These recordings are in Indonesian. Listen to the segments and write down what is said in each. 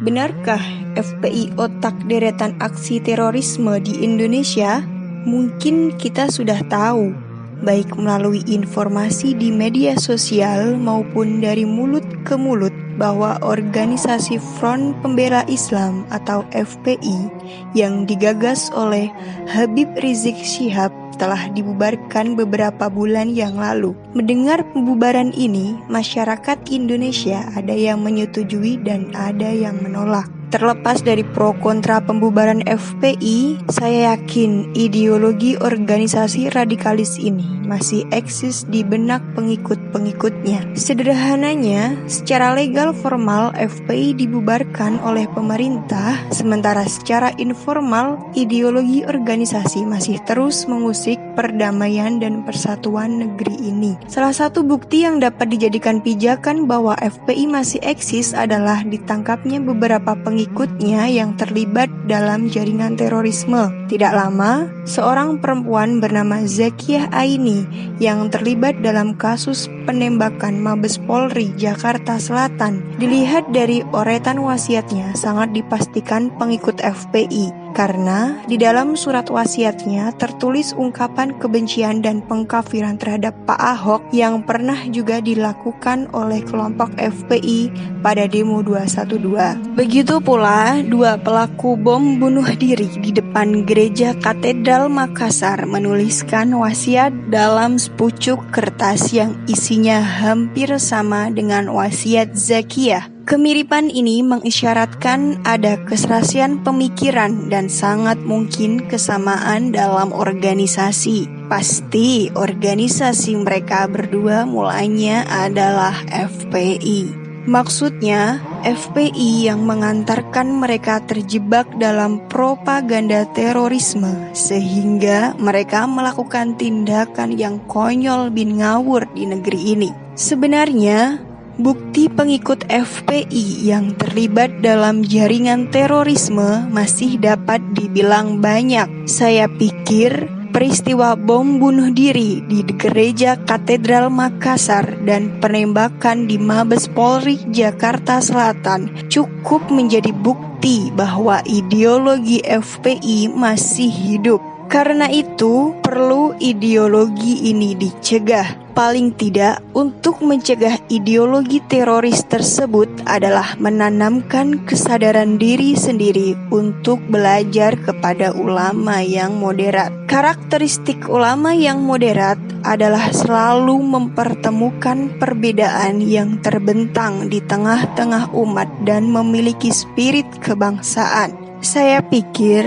Benarkah FPI otak deretan aksi terorisme di Indonesia? Mungkin kita sudah tahu, baik melalui informasi di media sosial maupun dari mulut ke mulut, bahwa organisasi Front Pembela Islam atau FPI yang digagas oleh Habib Rizik Syihab telah dibubarkan beberapa bulan yang lalu. Mendengar pembubaran ini, masyarakat Indonesia ada yang menyetujui dan ada yang menolak. Terlepas dari pro kontra pembubaran FPI, saya yakin ideologi organisasi radikalis ini masih eksis di benak pengikut-pengikutnya. Sederhananya, secara legal formal FPI dibubarkan oleh pemerintah, sementara secara informal ideologi organisasi masih terus mengusik perdamaian dan persatuan negeri ini. Salah satu bukti yang dapat dijadikan pijakan bahwa FPI masih eksis adalah ditangkapnya beberapa pengikutnya yang terlibat dalam jaringan terorisme. Tidak lama, seorang perempuan bernama Zakiyah Aini yang terlibat dalam kasus penembakan Mabes Polri Jakarta Selatan. Dilihat dari oretan wasiatnya sangat dipastikan pengikut FPI. Karena di dalam surat wasiatnya tertulis ungkapan kebencian dan pengkafiran terhadap Pak Ahok yang pernah juga dilakukan oleh kelompok FPI pada demo 212. Begitu pula dua pelaku bom bunuh diri di depan gereja Katedral Makassar menuliskan wasiat dalam sepucuk kertas yang isinya hampir sama dengan wasiat Zakiyah. Kemiripan ini mengisyaratkan ada keserasian pemikiran dan sangat mungkin kesamaan dalam organisasi. Pasti organisasi mereka berdua mulanya adalah FPI. Maksudnya, FPI yang mengantarkan mereka terjebak dalam propaganda terorisme sehingga mereka melakukan tindakan yang konyol bin ngawur di negeri ini. Sebenarnya, bukti pengikut FPI yang terlibat dalam jaringan terorisme masih dapat dibilang banyak. Saya pikir peristiwa bom bunuh diri di gereja Katedral Makassar dan penembakan di Mabes Polri Jakarta Selatan cukup menjadi bukti bahwa ideologi FPI masih hidup. Karena itu, perlu ideologi ini dicegah. Paling tidak, untuk mencegah ideologi teroris tersebut adalah menanamkan kesadaran diri sendiri untuk belajar kepada ulama yang moderat. Karakteristik ulama yang moderat adalah selalu mempertemukan perbedaan yang terbentang di tengah-tengah umat dan memiliki spirit kebangsaan. Saya pikir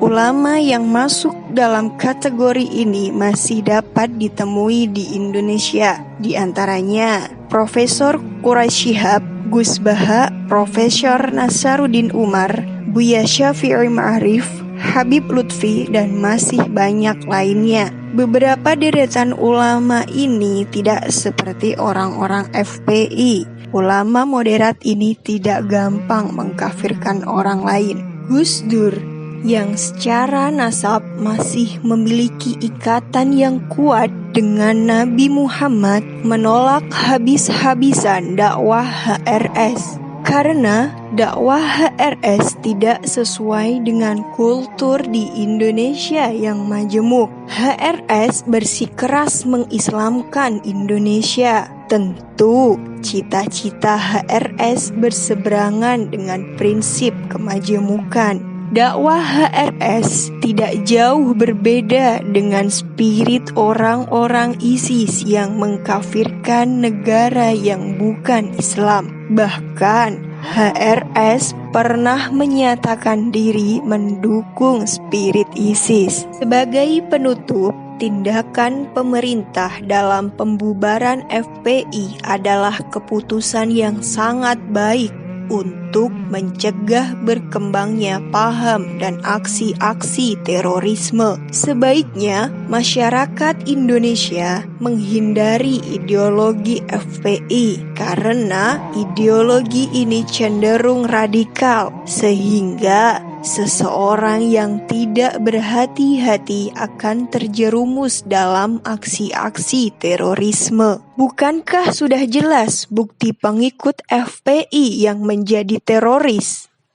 ulama yang masuk dalam kategori ini masih dapat ditemui di Indonesia. Di antaranya Profesor Quraish Shihab, Gus Baha, Profesor Nasaruddin Umar, Buya Syafi'i Ma'arif, Habib Lutfi, dan masih banyak lainnya. Beberapa deretan ulama ini tidak seperti orang-orang FPI. Ulama moderat ini tidak gampang mengkafirkan orang lain. Gus Dur yang secara nasab masih memiliki ikatan yang kuat dengan Nabi Muhammad menolak habis-habisan dakwah HRS karena dakwah HRS tidak sesuai dengan kultur di Indonesia yang majemuk. HRS bersikeras mengislamkan Indonesia. Tentu, cita-cita HRS berseberangan dengan prinsip kemajemukan. Dakwah HRS tidak jauh berbeda dengan spirit orang-orang ISIS yang mengkafirkan negara yang bukan Islam. Bahkan, HRS pernah menyatakan diri mendukung spirit ISIS. Sebagai penutup, tindakan pemerintah dalam pembubaran FPI adalah keputusan yang sangat baik untuk mencegah berkembangnya paham dan aksi-aksi terorisme. Sebaiknya masyarakat Indonesia menghindari ideologi FPI karena ideologi ini cenderung radikal sehingga seseorang yang tidak berhati-hati akan terjerumus dalam aksi-aksi terorisme. Bukankah sudah jelas bukti pengikut FPI yang menjadi teroris?